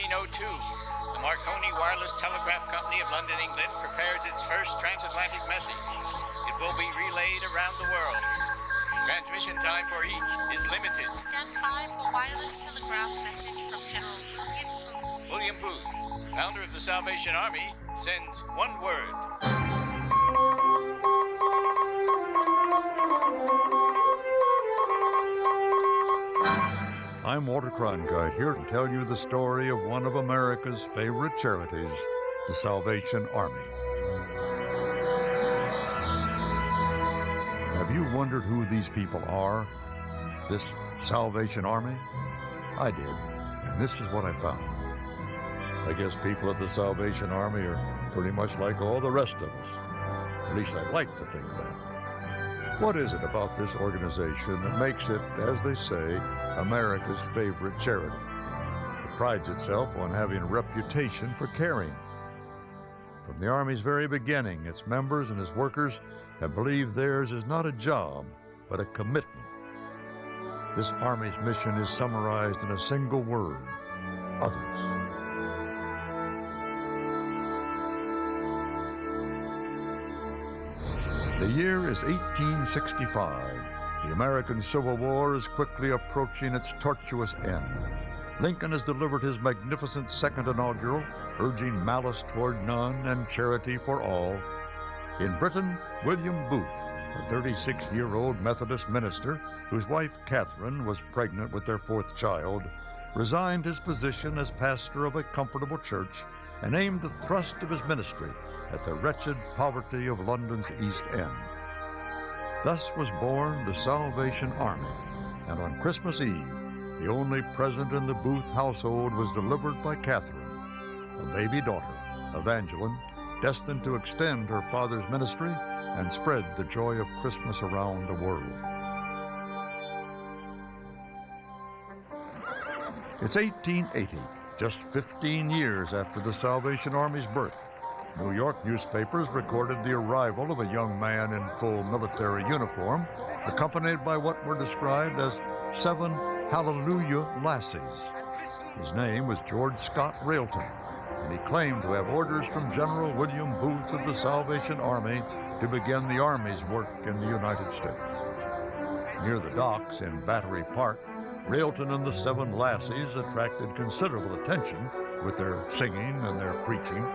1902, the Marconi Wireless Telegraph Company of London, England, prepares its first transatlantic message. It will be relayed around the world. Transmission time for each is limited. Stand by for wireless telegraph message from General William Booth. William Booth, founder of the Salvation Army, sends one word. I'm Walter Cronkite, here to tell you the story of one of America's favorite charities, the Salvation Army. Have you wondered who these people are? This Salvation Army? I did, and this is what I found. I guess people at the Salvation Army are pretty much like all the rest of us. At least I'd like to think that. What is it about this organization that makes it, as they say, America's favorite charity? It prides itself on having a reputation for caring. From the Army's very beginning, its members and its workers have believed theirs is not a job, but a commitment. This Army's mission is summarized in a single word: others. The year is 1865. The American Civil War is quickly approaching its tortuous end. Lincoln has delivered his magnificent second inaugural, urging malice toward none and charity for all. In Britain, William Booth, a 36-year-old Methodist minister whose wife Catherine was pregnant with their fourth child, resigned his position as pastor of a comfortable church and aimed the thrust of his ministry at the wretched poverty of London's East End. Thus was born the Salvation Army, and on Christmas Eve, the only present in the Booth household was delivered by Catherine, a baby daughter, Evangeline, destined to extend her father's ministry and spread the joy of Christmas around the world. It's 1880, just 15 years after the Salvation Army's birth. New York newspapers recorded the arrival of a young man in full military uniform, accompanied by what were described as 7 Hallelujah lassies. His name was George Scott Railton, and he claimed to have orders from General William Booth of the Salvation Army to begin the Army's work in the United States. Near the docks in Battery Park, Railton and the 7 lassies attracted considerable attention with their singing and their preaching.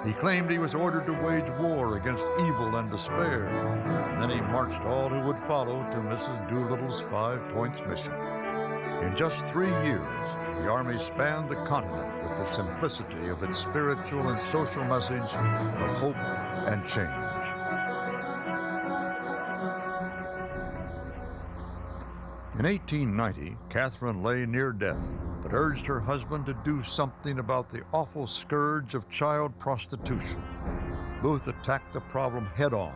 He claimed he was ordered to wage war against evil and despair, and then he marched all who would follow to Mrs. Doolittle's 5 Points mission. In just 3 years, the Army spanned the continent with the simplicity of its spiritual and social message of hope and change. In 1890, Catherine lay near death, but urged her husband to do something about the awful scourge of child prostitution. Booth attacked the problem head-on,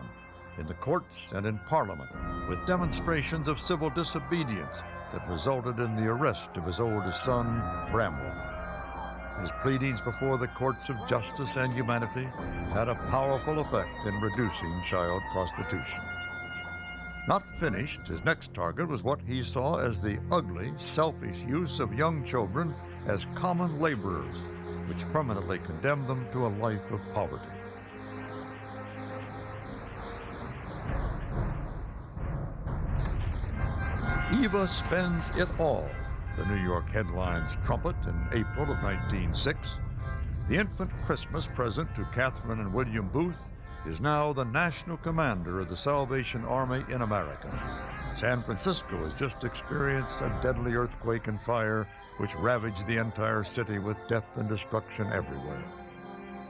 in the courts and in Parliament, with demonstrations of civil disobedience that resulted in the arrest of his oldest son, Bramwell. His pleadings before the courts of justice and humanity had a powerful effect in reducing child prostitution. Not finished, his next target was what he saw as the ugly, selfish use of young children as common laborers, which permanently condemned them to a life of poverty. Eva spends it all, the New York headlines trumpet in April of 1906. The infant Christmas present to Catherine and William Booth is now the national commander of the Salvation Army in America. San Francisco has just experienced a deadly earthquake and fire which ravaged the entire city with death and destruction everywhere.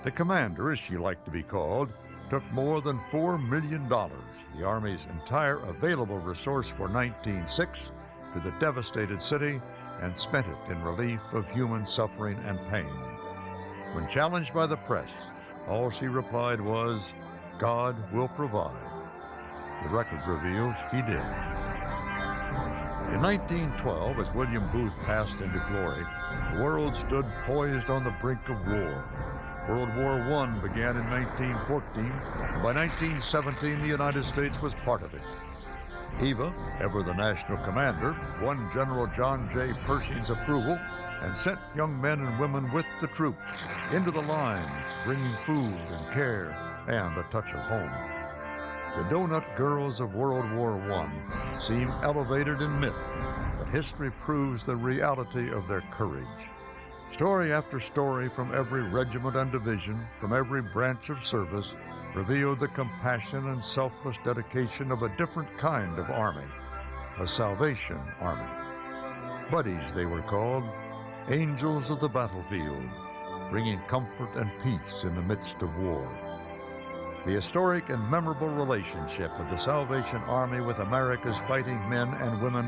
The commander, as she liked to be called, took more than $4 million, the Army's entire available resource for 1906, to the devastated city and spent it in relief of human suffering and pain. When challenged by the press, all she replied was, "God will provide." The record reveals he did. In 1912, as William Booth passed into glory, the world stood poised on the brink of war. World War I began in 1914, and by 1917, the United States was part of it. Eva, ever the national commander, won General John J. Pershing's approval and sent young men and women with the troops into the lines, bringing food and care and a touch of home. The Donut Girls of World War I seem elevated in myth, but history proves the reality of their courage. Story after story from every regiment and division, from every branch of service, revealed the compassion and selfless dedication of a different kind of army, a Salvation Army. Buddies, they were called, angels of the battlefield, bringing comfort and peace in the midst of war. The historic and memorable relationship of the Salvation Army with America's fighting men and women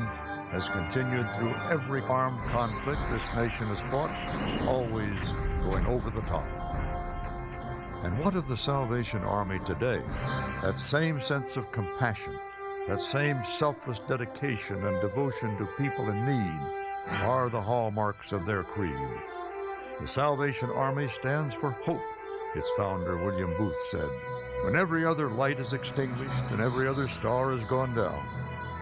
has continued through every armed conflict this nation has fought, always going over the top. And what of the Salvation Army today? That same sense of compassion, that same selfless dedication and devotion to people in need are the hallmarks of their creed. The Salvation Army stands for hope, its founder William Booth said. When every other light is extinguished and every other star has gone down,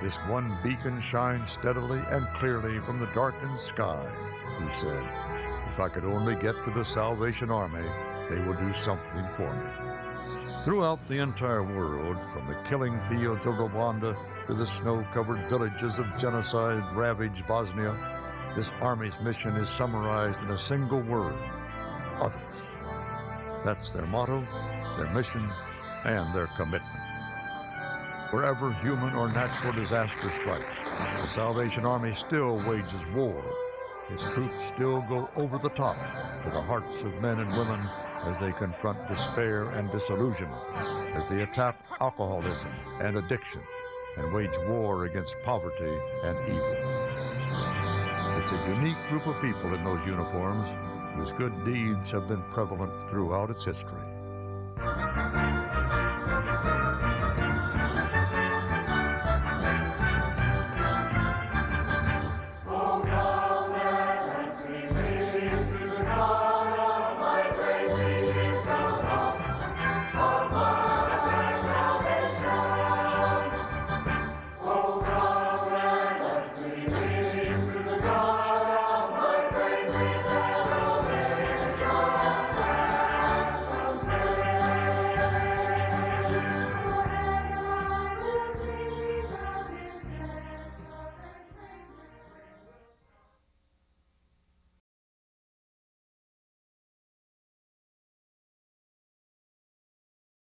this one beacon shines steadily and clearly from the darkened sky, he said. If I could only get to the Salvation Army, they will do something for me. Throughout the entire world, from the killing fields of Rwanda to the snow-covered villages of genocide-ravaged Bosnia, this Army's mission is summarized in a single word: others. That's their motto, their mission, and their commitment. Wherever human or natural disaster strikes, the Salvation Army still wages war. Its troops still go over the top to the hearts of men and women as they confront despair and disillusionment, as they attack alcoholism and addiction, and wage war against poverty and evil. It's a unique group of people in those uniforms whose good deeds have been prevalent throughout its history.